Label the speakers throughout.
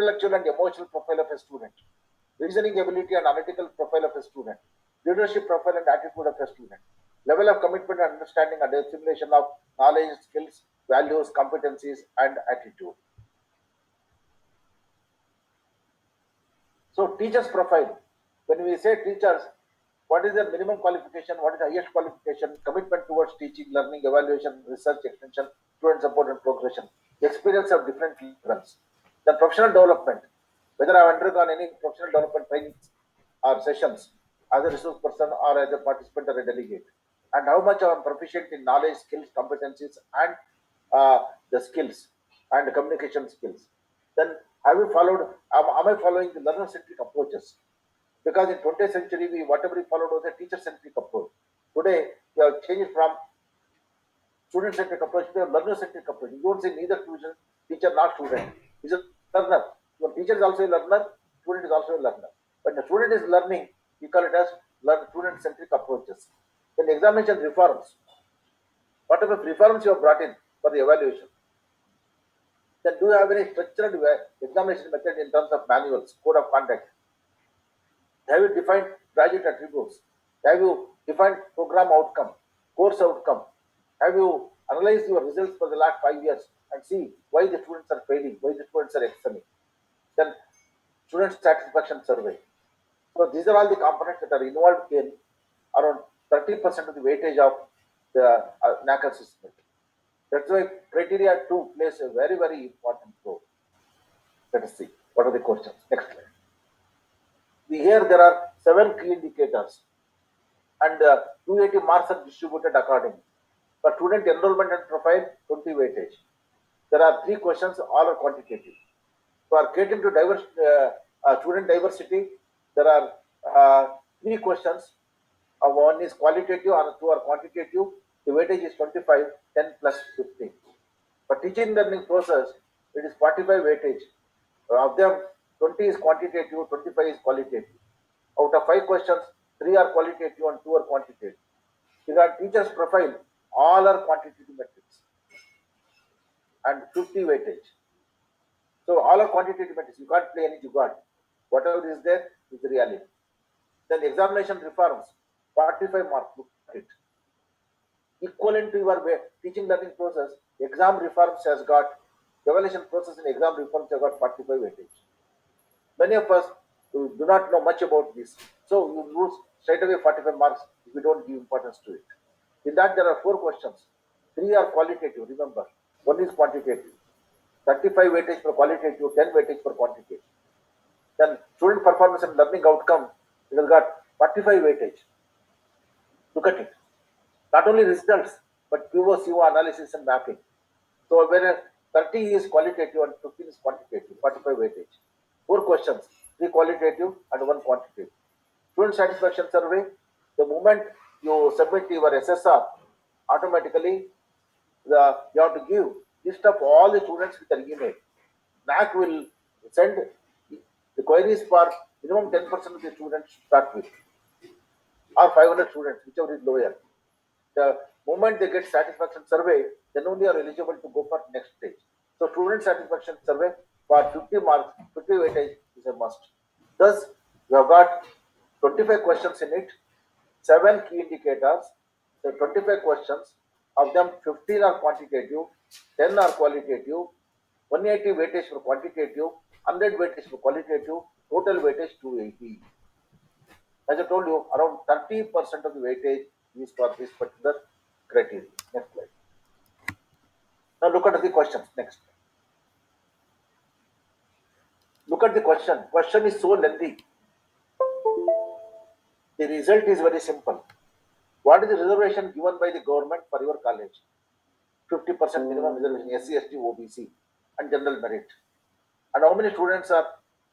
Speaker 1: intellectual and emotional profile of a student, reasoning ability and analytical profile of a student, leadership profile and attitude of a student, level of commitment and understanding and assimilation of knowledge, skills, values, competencies, and attitude. So, teachers' profile. When we say teachers, what is their minimum qualification? What is the highest qualification? Commitment towards teaching, learning, evaluation, research, extension, student support, and progression. Experience of different levels. The professional development. Whether I have undergone any professional development trainings or sessions as a resource person or as a participant or a delegate, and how much I am proficient in knowledge, skills, competencies, and the skills and communication skills. Then have you followed? Am I following the learner-centric approaches? Because in 20th century, whatever we followed was a teacher-centric approach. Today, we have changed from student-centric approach to a learner-centric approach. You don't say neither teacher nor student. He's a learner. Your teacher is also a learner, student is also a learner. When the student is learning, we call it as student-centric approaches. Then examination reforms. Whatever reforms you have brought in for the evaluation. Then do you have any structured examination method in terms of manuals, code of conduct? Have you defined graduate attributes? Have you defined program outcome, course outcome? Have you analyzed your results for the last 5 years and see why the students are failing, why the students are excelling? Then student satisfaction survey. So these are all the components that are involved in around 30% of the weightage of the NAAC assessment. That's why criteria 2 plays a very, very important role. Let us see. What are the questions? Next slide. Here there are 7 key indicators and 280 marks are distributed accordingly. For student enrollment and profile, 20 weightage. There are 3 questions, all are quantitative. For catering to diverse student diversity, there are 3 questions. One is qualitative and 2 are quantitative. The weightage is 25, 10 plus 15. For teaching learning process, it is 45 weightage. Of them, 20 is quantitative, 25 is qualitative. Out of 5 questions, 3 are qualitative and 2 are quantitative. Regarding teacher's profile, all are quantitative metrics and 50 weightage. So all are quantitative metrics. You can't play any jugaad. Whatever is there is the reality. Then examination reforms, 45 marks. Look at it. Equivalent to your teaching learning process, exam reforms has got, evaluation process in exam reforms has got 45 weightage. Many of us do not know much about this. So you lose straight away 45 marks if you don't give importance to it. In that, there are 4 questions. 3 are qualitative, remember. 1 is quantitative. 35 weightage for qualitative, 10 weightage for quantitative. Then student performance and learning outcome, it has got 45 weightage. Look at it. Not only results, but POCO analysis and mapping. So whereas 30 is qualitative and 15 is quantitative, 45 weightage. 4 questions, 3 qualitative and 1 quantitative. Student satisfaction survey, the moment you submit your SSR, automatically you have to give list of all the students with their email. NAAC will send the queries for minimum 10% of the students to start with, or 500 students, whichever is lower. The moment they get satisfaction survey, then only are eligible to go for next stage. So student satisfaction survey for 50 marks, 50 weightage is a must. Thus, you have got 25 questions in it, 7 key indicators, so 25 questions, of them 15 are quantitative, 10 are qualitative, 180 weightage for quantitative, 100 weightage for qualitative, total weightage 280. As I told you, around 30% of the weightage is for this particular criteria. Next slide. Now look at the questions. Next. Look at the question. Question is so lengthy. The result is very simple. What is the reservation given by the government for your college? 50% minimum reservation, SC, ST, OBC, and general merit. And how many students are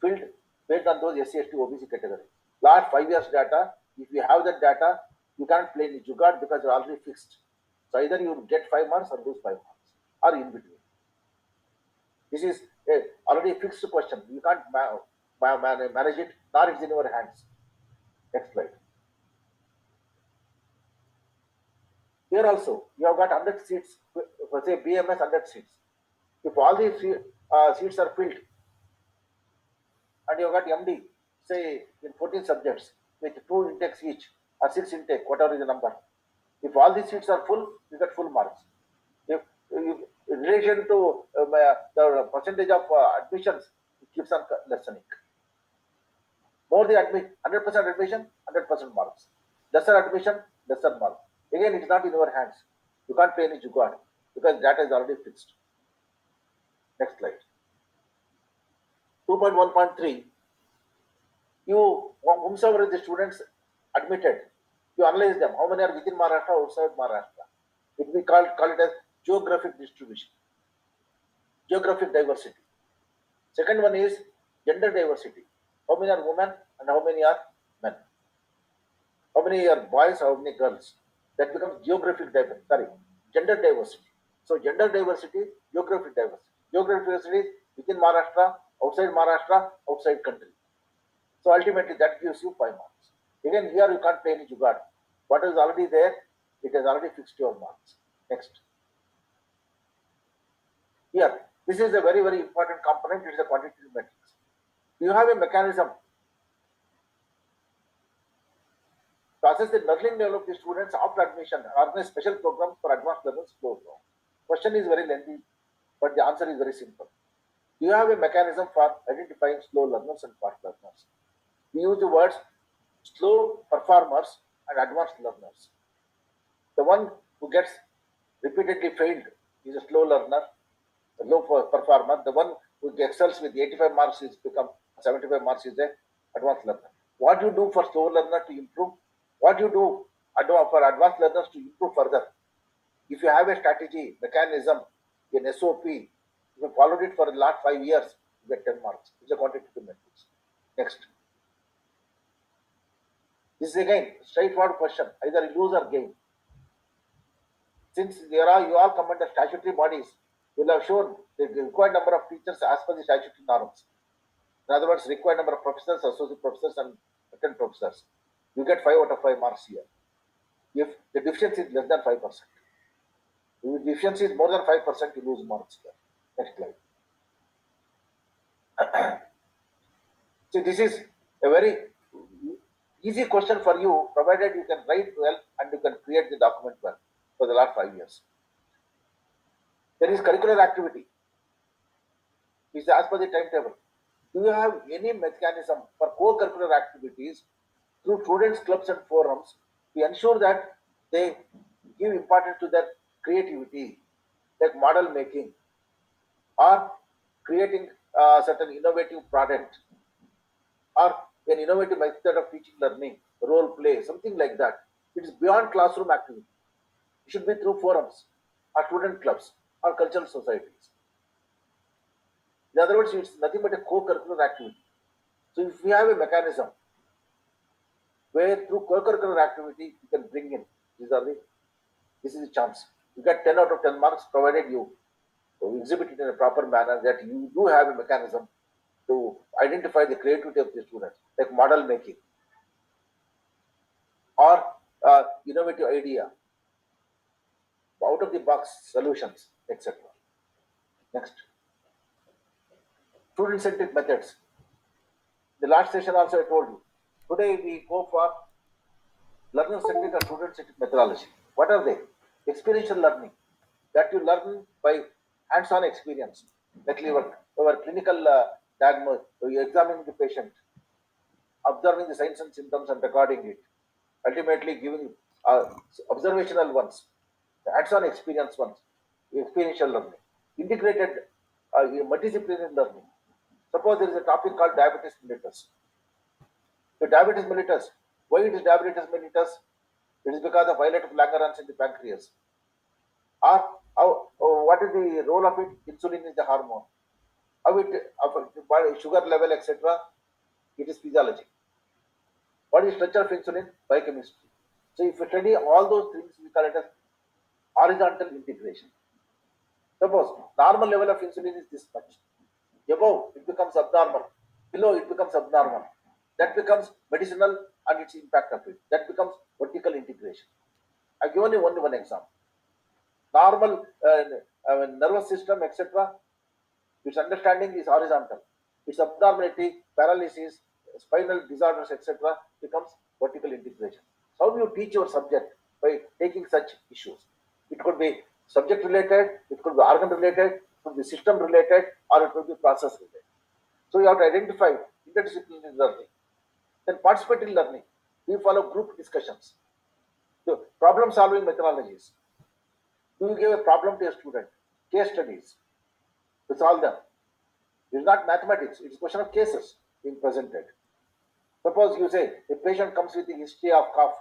Speaker 1: filled based on those SC, ST, OBC category? Last 5 years data, if you have that data, you can't play any jugaad because you're already fixed. So either you get 5 marks or lose 5 marks, or in between. This is already fixed question. You can't manage it, nor it's in your hands. Next slide. Here also, you have got 100 seats, say BMS 100 seats. If all these seats are filled, and you got MD, say in 14 subjects with 2 intakes each or 6 intake, whatever is the number. If all these seats are full, you get full marks. If in relation to the percentage of admissions, it keeps on lessening. More they admit, 100% admission, 100% marks. Lesser admission, lesser marks. Again, it is not in your hands. You can't play any jugaad because data is already fixed. Next slide. 2.1.3. Whomsoever the students admitted, you analyze them. How many are within Maharashtra, outside Maharashtra? It we call it as geographic distribution, geographic diversity. Second one is gender diversity. How many are women and how many are men? How many are boys, how many girls? That becomes geographic diversity. Sorry, gender diversity. So gender diversity, geographic diversity. Geographic diversity is within Maharashtra, outside country. So ultimately that gives you 5 marks. Again, here you can't play any jugaad. What is already there, it has already fixed your marks. Next. Here, this is a very, very important component. It is a quantitative metrics. You have a mechanism to assess the learning level of the students after admission. Organize special programs for advanced learners. Question is very lengthy, but the answer is very simple. Do you have a mechanism for identifying slow learners and fast learners? We use the words slow performers and advanced learners. The one who gets repeatedly failed is a slow learner, a low performer. The one who excels with 85 marks is become 75 marks is a advanced learner. What do you do for slow learner to improve? What do you do for advanced learners to improve further? If you have a strategy, mechanism, an SOP, if you followed it for the last 5 years, you get 10 marks. It's a quantitative metrics. Next. This is again straightforward question, either lose or gain. Since you all come under statutory bodies, you will have shown the required number of teachers as per the statutory norms. In other words, required number of professors, associate professors, and attendant professors. You get 5 out of 5 marks here. If the deficiency is less than 5%, if the deficiency is more than 5%, you lose marks here. Next slide. So this is a very easy question for you, provided you can write well and you can create the document well for the last 5 years. There is curricular activity. Is as per the timetable. Do you have any mechanism for co-curricular activities through students' clubs and forums to ensure that they give importance to their creativity, like model making, or creating a certain innovative product, or an innovative method of teaching learning, role play, something like that? It is beyond classroom activity. It should be through forums, or student clubs, or cultural societies. In other words, it's nothing but a co-curricular activity. So if we have a mechanism where through co-curricular activity you can bring in, this is the chance. You get 10 out of 10 marks provided you exhibit it in a proper manner, that you do have a mechanism to identify the creativity of the students, like model making or innovative idea, out of the box solutions, etc. Next. Student-centric methods. The last session also I told you. Today we go for learner-centric or student-centric methodology. What are they? Experiential learning, that you learn by hands-on experience, like your clinical diagnosis, you examining the patient, observing the signs and symptoms and recording it, ultimately giving observational ones, the hands-on experience ones, experiential learning, integrated multidisciplinary learning. Suppose there is a topic called diabetes mellitus. So diabetes mellitus, why it is diabetes mellitus? It is because of violet Langerhans in the pancreas. Or what is the role of it? Insulin is the hormone. How it affects sugar level, etc. It is physiology. What is structure of insulin? Biochemistry. So if you study all those things, we call it as horizontal integration. Suppose normal level of insulin is this much. Above it becomes abnormal. Below it becomes abnormal. That becomes medicinal and its impact of it. That becomes vertical integration. I've given you only one example. Normal nervous system, etc. Its understanding is horizontal. Its abnormality, paralysis, spinal disorders, etc., becomes vertical integration. So how do you teach your subject? By taking such issues. It could be subject related, it could be organ related, it could be system related, or it could be process related. So you have to identify interdisciplinary learning. Then participatory learning. We follow group discussions. So problem solving methodologies. Do you give a problem to a student? Case studies to solve them. It's not mathematics, it's a question of cases being presented. Suppose you say a patient comes with a history of cough,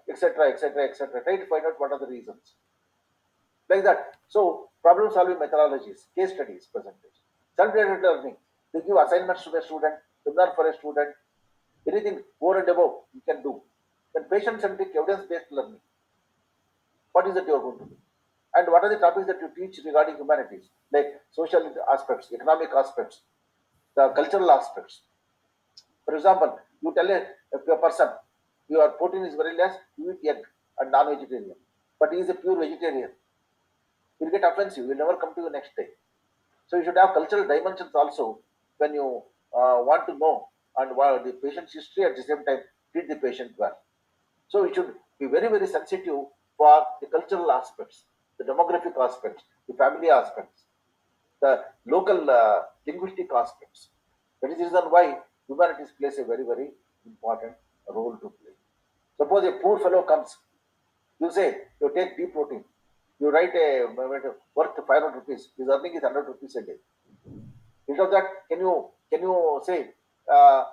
Speaker 1: etc., etc., etc. Try to find out what are the reasons. Like that. So, problem solving methodologies, case studies, presentation. Self-directed learning. They give assignments to the student, seminar for a student, anything over and above you can do. Then patient-centric evidence-based learning. What is it you are going to do? And what are the topics that you teach regarding humanities, like social aspects, economic aspects, the cultural aspects. For example, you tell a person your protein is very less, you eat egg and non-vegetarian, but he is a pure vegetarian. You'll get offensive. You'll never come to you next day. So you should have cultural dimensions also when you want to know and what the patient's history at the same time treat the patient well. So you should be very, very sensitive for the cultural aspects, the demographic aspects, the family aspects, the local linguistic aspects. That is the reason why humanities plays a very, very important role to play. Suppose a poor fellow comes, you say, you take deep protein, you write a worth 500 rupees, his earning is 100 rupees a day. Instead of that, can you say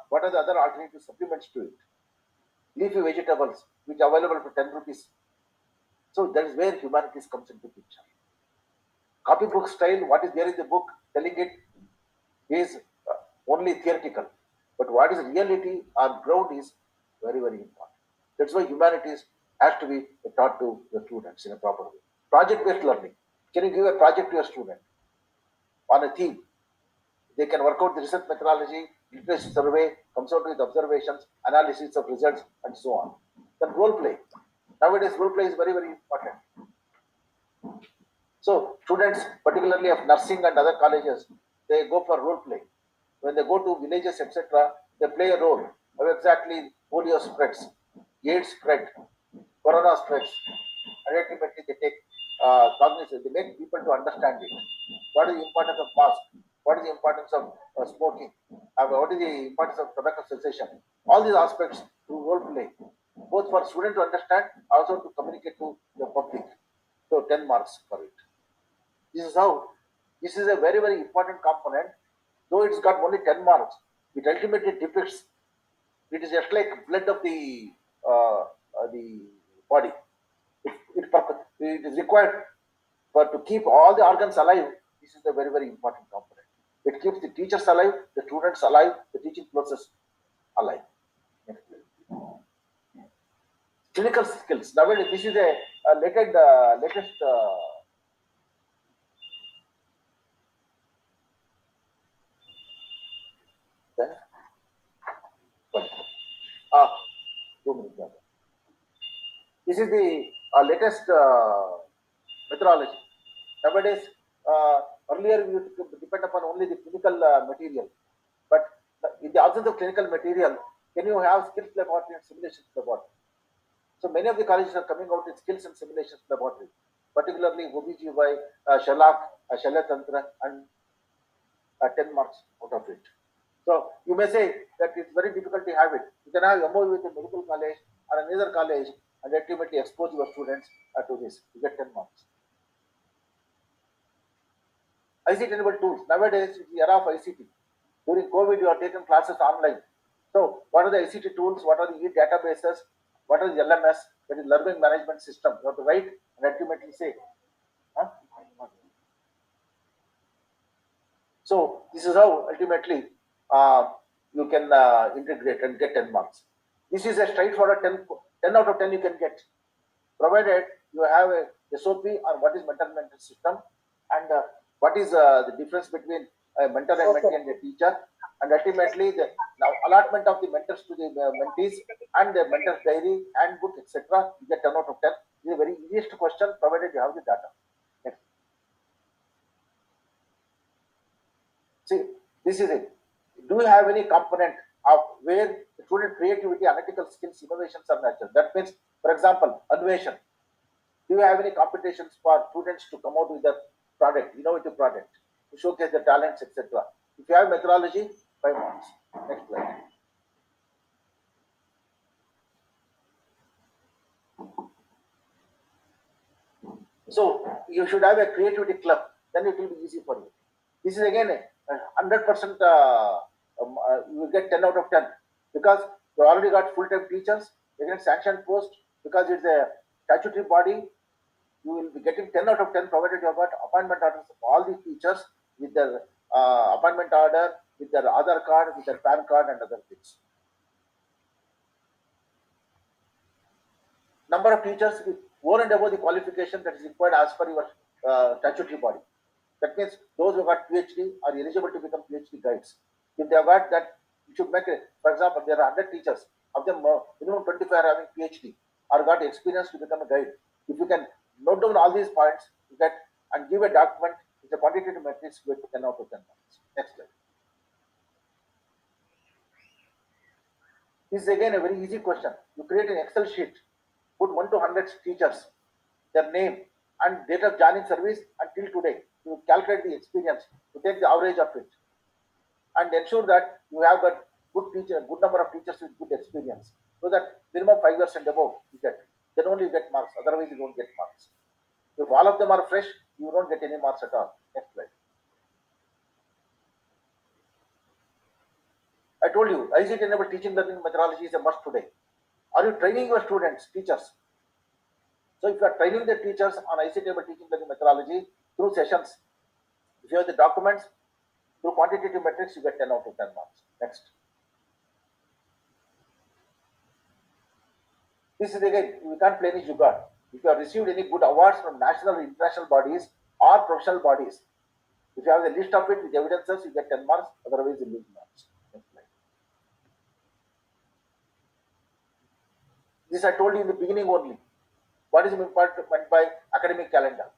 Speaker 1: what are the other alternative supplements to it? Leafy vegetables, which are available for 10 rupees. So that is where humanities comes into picture. Copybook style, what is there in the book, telling it is only theoretical. But what is reality on ground is very, very important. That's why humanities has to be taught to the students in a proper way. Project-based learning. Can you give a project to a student on a theme? They can work out the research methodology, literature survey, comes out with observations, analysis of results, and so on. Then role play. Nowadays, role play is very, very important. So students, particularly of nursing and other colleges, they go for role play. When they go to villages, etc., they play a role. How exactly polio spreads, AIDS spread, corona spreads, and ultimately they take cognizance. They make people to understand it. What is the importance of mask? What is the importance of smoking? What is the importance of tobacco cessation? All these aspects through role play, both for student to understand, also to communicate to the public. So 10 marks for it. This is how, this is a very, very important component. Though it's got only 10 marks, it ultimately depicts, it is just like blood of the body. It is required for to keep all the organs alive. This is a very, very important component. It keeps the teachers alive, the students alive, the teaching process alive. Clinical skills. Nowadays, this is a latest sorry. Ah, 2 minutes. This is the latest methodology. Nowadays, earlier we used to depend upon only the clinical material, but in the absence of clinical material, can you have skills laboratory and simulations laboratory? So many of the colleges are coming out with skills and simulations laboratory, particularly OBGY, Shalak, Shalatantra, and 10 marks out of it. So you may say that it's very difficult to have it. You can have MOU with a medical college or another college and ultimately expose your students to this. You get 10 marks. ICT-enabled tools. Nowadays, it's the era of ICT. During COVID, you are taking classes online. So, what are the ICT tools? What are the e-databases? What is the LMS? That is Learning Management System. You have to write and ultimately say. Huh? So, this is how ultimately you can integrate and get 10 marks. This is a straightforward 10 out of 10 you can get, provided you have a SOP on what is mental system and what is the difference between a mentor and mentee and a teacher, and ultimately the now allotment of the mentors to the mentees and the mentor's diary, handbook, etc. You get 10 out of 10. This is a very easiest question, provided you have the data. Next. See, this is it. Do you have any component of where student creativity, analytical skills, innovations are nurtured? That means, for example, innovation. Do you have any competitions for students to come out with a product, innovative product, to showcase their talents, etc.? If you have methodology, 5 marks. Next slide. So you should have a creativity club. Then it will be easy for you. This is again a 100%. You will get 10 out of 10 because you already got full-time teachers. Again, sanctioned post because it's a statutory body. You will be getting 10 out of 10 provided you have got appointment orders of all the teachers with their appointment order, with their Aadhaar card, with their PAN card, and other things. Number of teachers with over and above the qualification that is required as per your statutory body. That means those who got PhD are eligible to become PhD guides. If they have got that, you should make it. For example, there are 100 teachers. Of them, minimum 25 are having PhD or got experience to become a guide. If you can note down all these points, you get and give a document with a quantitative matrix with 10 out of 10 marks. Next slide. This is again a very easy question. You create an Excel sheet, put 1 to 100 teachers, their name and date of joining service until today. You calculate the experience, you take the average of it, and ensure that you have got good number of teachers with good experience, so that minimum 5 years and above you get. Then only you get marks. Otherwise, you don't get marks. If all of them are fresh, you don't get any marks at all. Next slide. I told you, ICT enabled teaching learning methodology is a must today. Are you training your students, teachers? So if you are training the teachers on ICT-enabled teaching learning methodology through sessions, if you have the documents, through quantitative metrics, you get 10 out of 10 marks. Next. This is again, we can't play any jugaad. If you have received any good awards from national or international bodies or professional bodies, if you have the list of it with evidences, you get 10 marks, otherwise you lose marks. Next slide. This I told you in the beginning only. What is meant by academic calendar?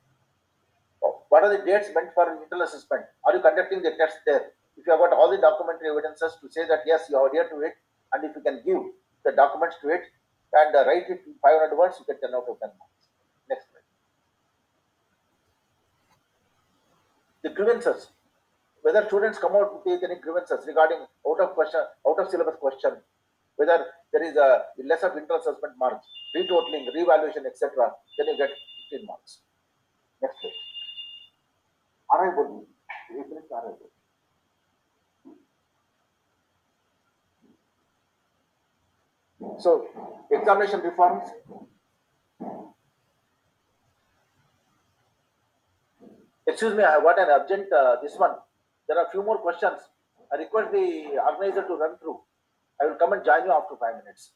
Speaker 1: What are the dates meant for internal assessment? Are you conducting the test there? If you have got all the documentary evidences to say that yes, you adhere to it, and if you can give the documents to it and write it in 500 words, you get 10 out of 10 marks. Next slide. The grievances. Whether students come out with any grievances regarding out of syllabus question, whether there is a less of internal assessment marks, retotaling, revaluation, etc., then you get 15 marks. Next slide. RI body. So, examination reforms. Excuse me, I got an urgent this one. There are a few more questions. I request the organizer to run through. I will come and join you after 5 minutes.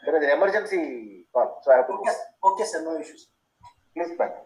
Speaker 1: There is an emergency call, so I have to go.
Speaker 2: Okay, sir, no issues.
Speaker 1: Please, back.